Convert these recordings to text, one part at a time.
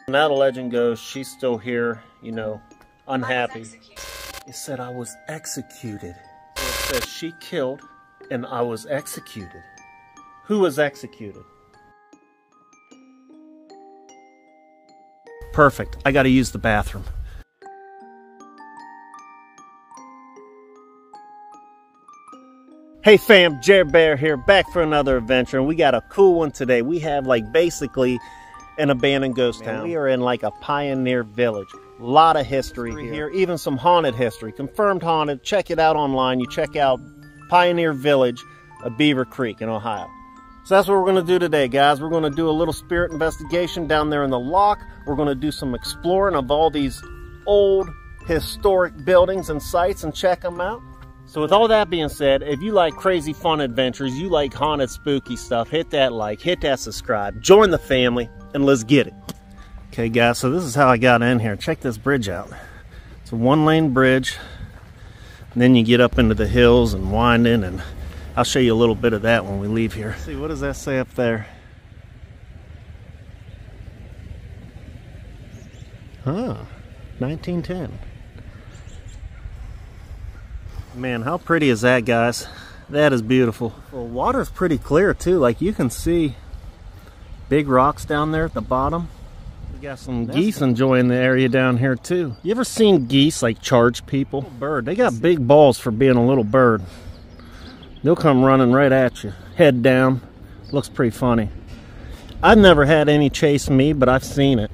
Now the legend goes, she's still here, you know, unhappy. It said I was executed. It says she killed and I was executed. Who was executed? Perfect. I gotta use the bathroom. Hey fam, Jared Bear here, back for another adventure, and we got a cool one today. We have like basically an abandoned ghost town. We are in like a pioneer village. A lot of history here, even some haunted history, confirmed haunted. Check it out online. You check out Pioneer Village of Beaver Creek in Ohio. So that's what we're gonna do today, guys. We're gonna do a little spirit investigation down there in the lock. We're gonna do some exploring of all these old historic buildings and sites and check them out. So with all that being said, if you like crazy fun adventures, you like haunted spooky stuff, hit that like, hit that subscribe, join the family, and let's get it. Okay guys, so this is how I got in here. Check this bridge out. It's a one-lane bridge. And then you get up into the hills and wind in, and I'll show you a little bit of that when we leave here. Let's see, what does that say up there? Huh, 1910. Man, how pretty is that, guys? That is beautiful. Well, water's pretty clear too. Like you can see big rocks down there at the bottom. We got some geese enjoying the area down here too. You ever seen geese like charge people? Bird, they got big balls for being a little bird. They'll come running right at you, head down. Looks pretty funny. I've never had any chase me, but I've seen it.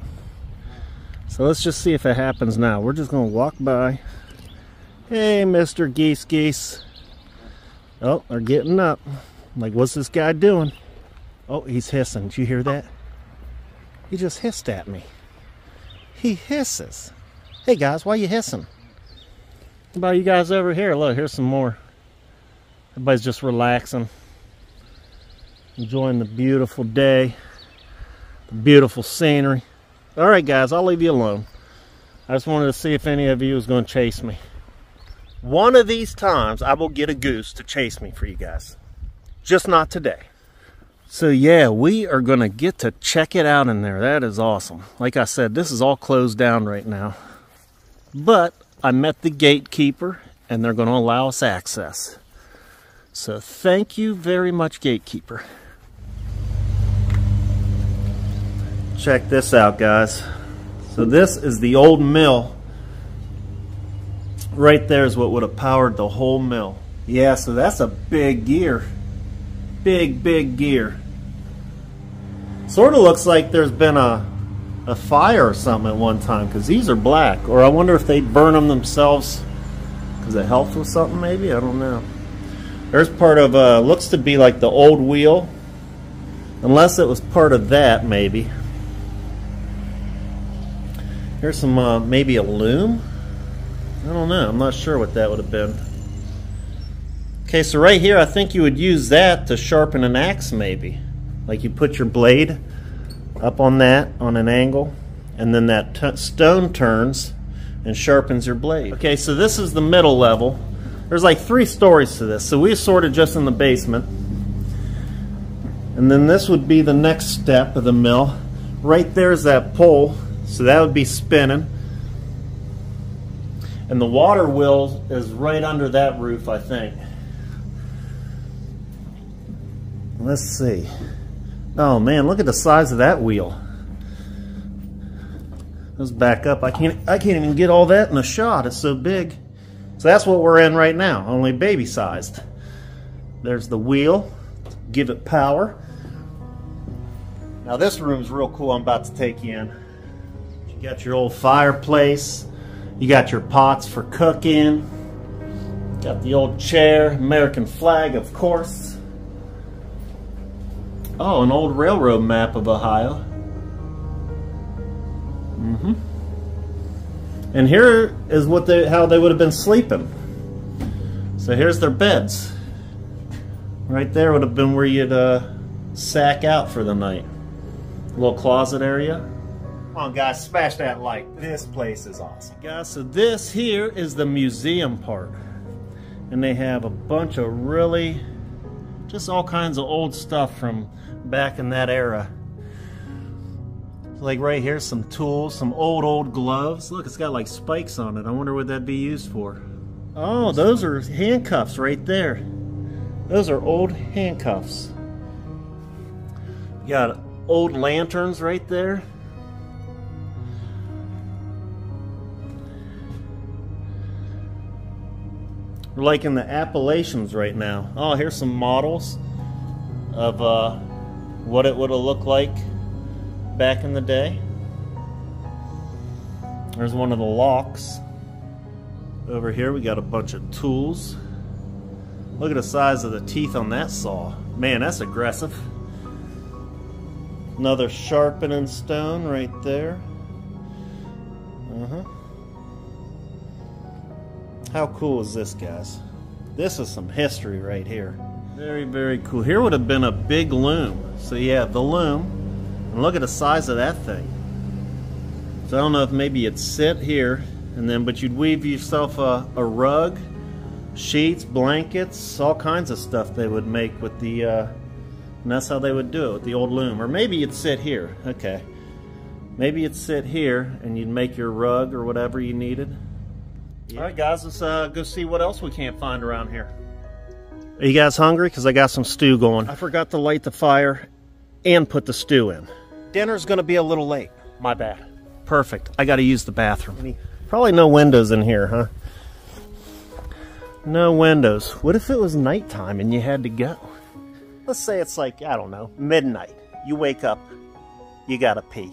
So let's just see if it happens now. We're just gonna walk by. Hey, Mr. Geese. Oh, they're getting up. Like, what's this guy doing? Oh, he's hissing. Did you hear that? He just hissed at me. He hisses. Hey, guys, why you hissing? What about you guys over here? Look, here's some more. Everybody's just relaxing. Enjoying the beautiful day. The beautiful scenery. All right, guys, I'll leave you alone. I just wanted to see if any of you was going to chase me. One of these times I will get a goose to chase me for you guys. Just not today. So yeah, we are going to get to check it out in there. That is awesome. Like I said, this is all closed down right now. But I met the gatekeeper and they're going to allow us access. So thank you very much, gatekeeper. Check this out, guys. So this is the old mill. Right there is what would have powered the whole mill. Yeah, so that's a big gear. Big gear. Sort of looks like there's been a fire or something at one time, because these are black. Or I wonder if they burn them themselves because it helps with something maybe? I don't know. There's part of, looks to be like the old wheel. Unless it was part of that maybe. Here's some, maybe a loom? I don't know. I'm not sure what that would have been. Okay, so right here, I think you would use that to sharpen an axe, maybe. Like you put your blade up on that, on an angle, and then that stone turns and sharpens your blade. Okay, so this is the middle level. There's like 3 stories to this. So we're sort of just in the basement. And then this would be the next step of the mill. Right there's that pole, so that would be spinning. And the water wheel is right under that roof, I think. Let's see. Oh man, look at the size of that wheel. Let's back up. I can't even get all that in a shot. It's so big. So that's what we're in right now, only baby sized. There's the wheel. Give it power. Now this room's real cool. I'm about to take you in. You got your old fireplace. You got your pots for cooking. Got the old chair, American flag, of course. Oh, an old railroad map of Ohio. And here is what how they would have been sleeping. So here's their beds. Right there would have been where you'd sack out for the night. A little closet area. Come on guys, smash that like. This place is awesome. Guys, so this here is the museum part. And they have a bunch of really, just all kinds of old stuff from back in that era. Like right here, some tools, some old gloves. Look, it's got like spikes on it. I wonder what that'd be used for. Oh, those are handcuffs right there. Those are old handcuffs. You got old lanterns right there. We're like in the Appalachians right now. Oh, here's some models of what it would have looked like back in the day. There's one of the locks. Over here we got a bunch of tools. Look at the size of the teeth on that saw. Man, that's aggressive. Another sharpening stone right there. How cool is this, guys? This is some history right here. Very, very cool. Here would have been a big loom. So you have the loom. And look at the size of that thing. So I don't know if maybe you'd sit here, and then, but you'd weave yourself a rug, sheets, blankets, all kinds of stuff they would make with the, and that's how they would do it with the old loom. Or maybe you'd sit here. Okay. Maybe you'd sit here and you'd make your rug or whatever you needed. Yeah. All right, guys, let's go see what else we can't find around here. Are you guys hungry? Because I got some stew going. I forgot to light the fire and put the stew in. Dinner's going to be a little late. My bad. Perfect. I got to use the bathroom. Probably no windows in here, huh? No windows. What if it was nighttime and you had to go? Let's say it's like, I don't know, midnight. You wake up, you got to pee.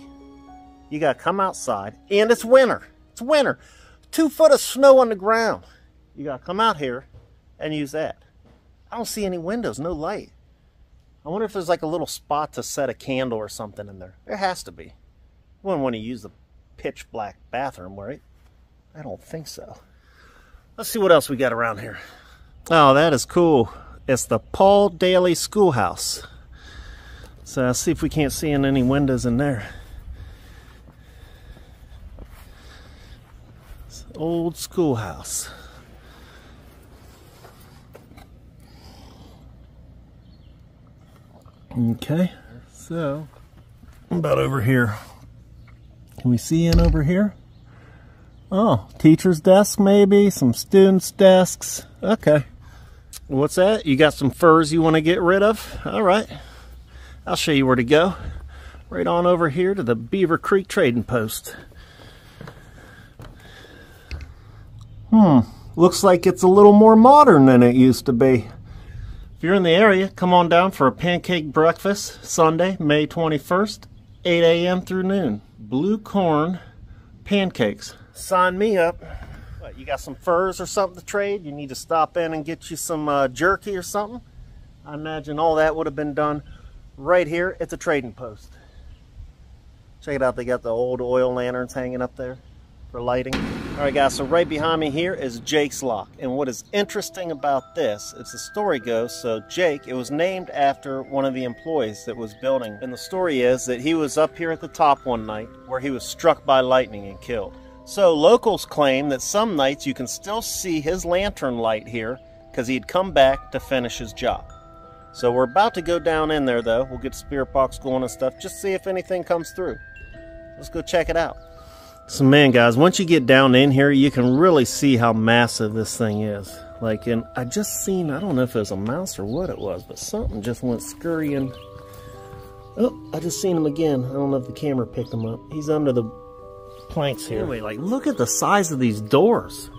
You got to come outside, and it's winter. It's winter. 2 foot of snow on the ground. You got to come out here and use that. I don't see any windows, no light. I wonder if there's like a little spot to set a candle or something in there. There has to be. You wouldn't want to use the pitch black bathroom, right? I don't think so. Let's see what else we got around here. Oh, that is cool. It's the Paul Daly Schoolhouse. So let's see if we can't see in any windows in there. It's an old schoolhouse. Okay, so about over here. Can we see in over here? Oh, teacher's desk maybe, some students' desks. Okay. What's that? You got some furs you want to get rid of? All right. I'll show you where to go. Right on over here to the Beaver Creek Trading Post. Looks like it's a little more modern than it used to be. If you're in the area, come on down for a pancake breakfast Sunday, May 21st, 8 a.m. through noon. Blue corn pancakes. Sign me up. What, you got some furs or something to trade? You need to stop in and get you some jerky or something? I imagine all that would have been done right here at the Trading Post. Check it out, they got the old oil lanterns hanging up there for lighting. All right, guys, so right behind me here is Jake's Lock. And what is interesting about this, as the story goes, so Jake, it was named after one of the employees that was building. And the story is that he was up here at the top one night where he was struck by lightning and killed. So locals claim that some nights you can still see his lantern light here because he'd come back to finish his job. So we're about to go down in there, though. We'll get the spirit box going and stuff, just see if anything comes through. Let's go check it out. So man, guys, once you get down in here, you can really see how massive this thing is. Like, and I just seen, I don't know if it was a mouse or what it was, but something just went scurrying. Oh, I just seen him again. I don't know if the camera picked him up. He's under the planks here. Anyway, like, look at the size of these doors.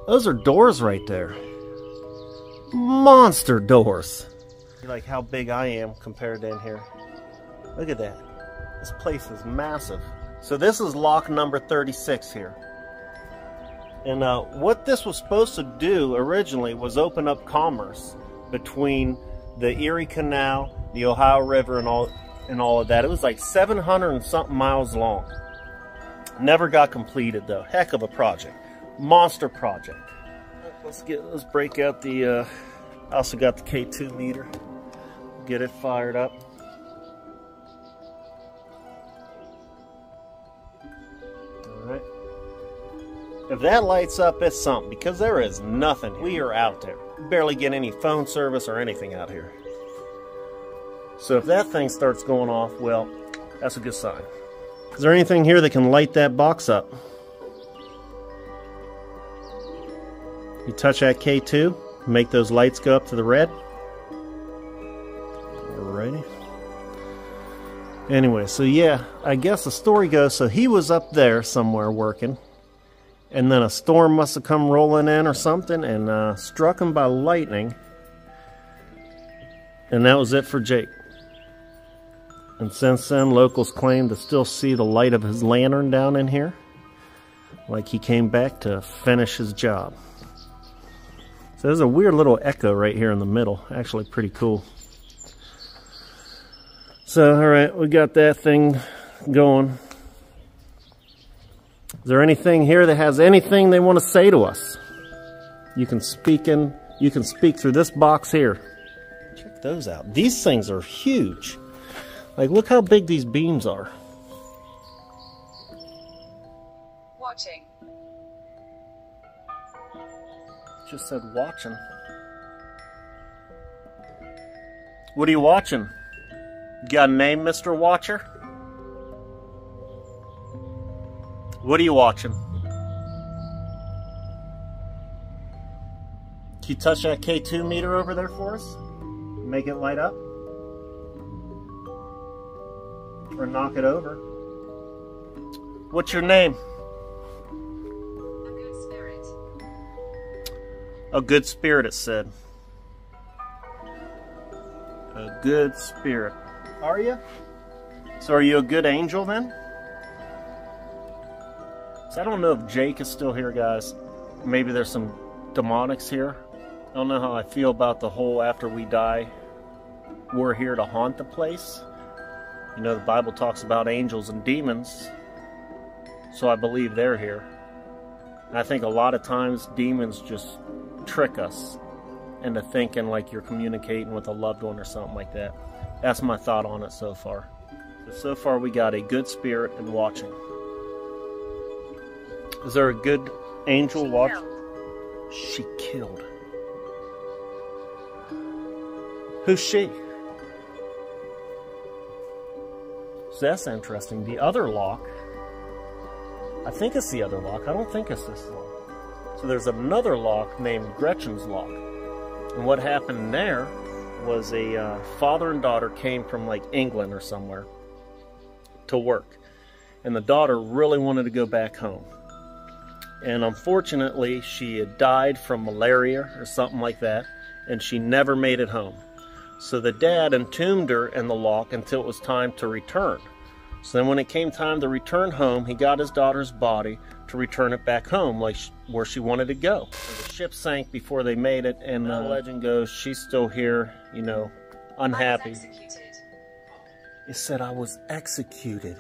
Those are doors right there. Monster doors. Like how big I am compared to in here. Look at that. This place is massive. So this is lock number 36 here. And what this was supposed to do originally was open up commerce between the Erie Canal, the Ohio River, and all of that. It was like 700 and something miles long. Never got completed though. Heck of a project. Monster project. Let's break out the I also got the K2 meter. Get it fired up. Alright. If that lights up, it's something, because there is nothing. We are out there. We barely get any phone service or anything out here. So if that thing starts going off, well, That's a good sign. Is there anything here that can light that box up? You touch that K2, make those lights go up to the red. Alrighty. Anyway, so yeah, I guess the story goes, so he was up there somewhere working, and then a storm must have come rolling in or something and struck him by lightning, and that was it for Jake. And since then, locals claim to still see the light of his lantern down in here, like he came back to finish his job. So there's a weird little echo right here in the middle, actually pretty cool. So, alright, we got that thing going. Is there anything here that has anything they want to say to us? You can speak through this box here. Check those out. These things are huge. Like, look how big these beams are. Watching. Just said watching. What are you watching? You got a name, Mr. Watcher? What are you watching? Can you touch that K2 meter over there for us? Make it light up? Or knock it over? What's your name? A good spirit. A good spirit, it said. A good spirit. Are you? So are you a good angel then? So I don't know if Jake is still here, guys. Maybe there's some demonics here. I don't know how I feel about the whole after we die, we're here to haunt the place. You know, the Bible talks about angels and demons, so I believe they're here. And I think a lot of times demons just trick us into thinking like you're communicating with a loved one or something like that. That's my thought on it so far. So far we got a good spirit and watching. Is there a good angel watching? She killed. Who's she? So that's interesting. The other lock, I think it's the other lock. I don't think it's this lock. So there's another lock named Gretchen's Lock. And what happened there was a father and daughter came from like England or somewhere to work. And the daughter really wanted to go back home. And unfortunately, she had died from malaria or something like that, and she never made it home. So the dad entombed her in the lock until it was time to return. So then when it came time to return home, he got his daughter's body to return it back home, like where she wanted to go. So the ship sank before they made it, and the legend goes, she's still here, you know, unhappy. I was executed. It said I was executed.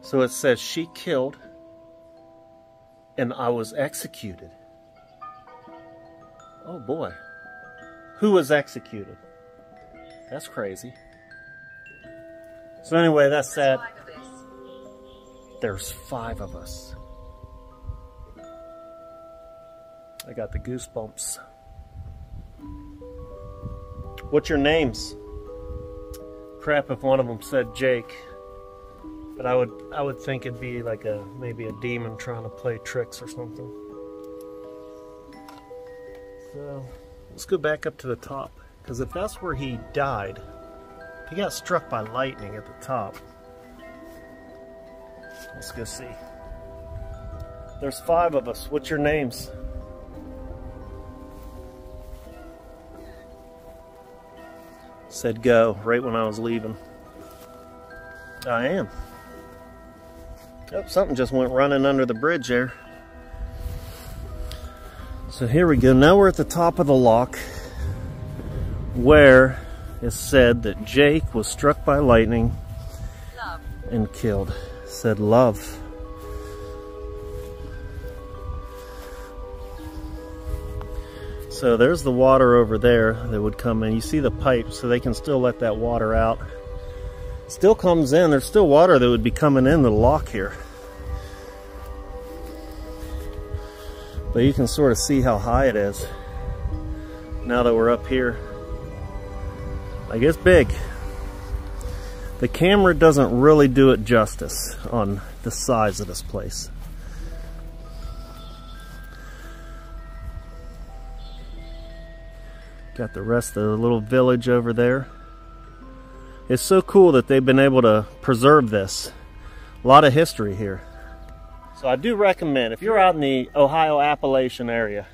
So it says she killed, and I was executed. Oh boy. Who was executed? That's crazy. So anyway, that's sad. There's 5 of us. I got the goosebumps. What's your names? Crap if one of them said Jake. But I would think it'd be like maybe a demon trying to play tricks or something. So let's go back up to the top, because if that's where he died, he got struck by lightning at the top. Let's go see. There's 5 of us. What's your names? Said go right when I was leaving. I am. Oh, something just went running under the bridge there. So here we go. Now we're at the top of the lock, where it said that Jake was struck by lightning and killed. It said love. So there's the water over there that would come in. You see the pipe, so they can still let that water out. Still comes in. There's still water that would be coming in the lock here. But you can sort of see how high it is now that we're up here. Like, it's big. The camera doesn't really do it justice on the size of this place. Got the rest of the little village over there. It's so cool that they've been able to preserve this. A lot of history here. So I do recommend, if you're out in the Ohio Appalachian area,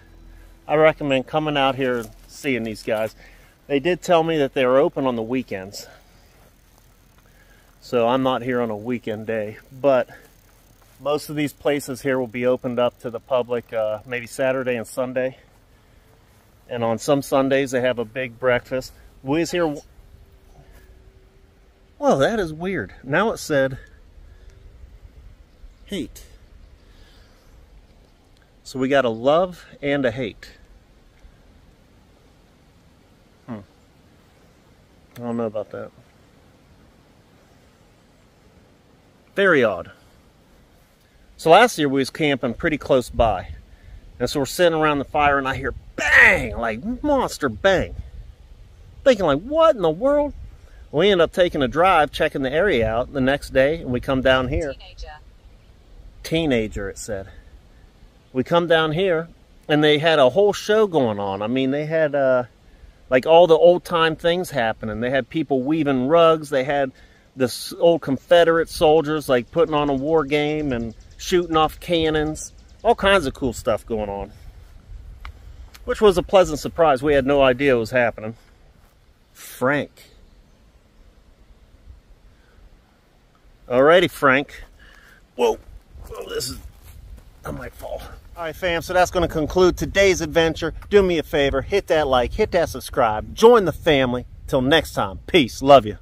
I recommend coming out here and seeing these guys. They did tell me that they were open on the weekends. So I'm not here on a weekend day, but most of these places here will be opened up to the public maybe Saturday and Sunday. And on some Sundays they have a big breakfast. We was here. Well, that is weird. Now it said hate. So we got a love and a hate. I don't know about that. Very odd. So last year we was camping pretty close by. And so we're sitting around the fire and I hear bang, like monster bang. Thinking like, what in the world? We end up taking a drive, checking the area out the next day, and we come down here. Teenager, it said. We come down here and they had a whole show going on. I mean, they had like all the old time things happening. They had people weaving rugs. They had the old Confederate soldiers like putting on a war game and shooting off cannons. All kinds of cool stuff going on. Which was a pleasant surprise. We had no idea it was happening. Frank. Alrighty, Frank. Whoa. Whoa, this is... I might fall. Alright, fam, so that's going to conclude today's adventure. Do me a favor. Hit that like, hit that subscribe. Join the family. Till next time. Peace. Love you.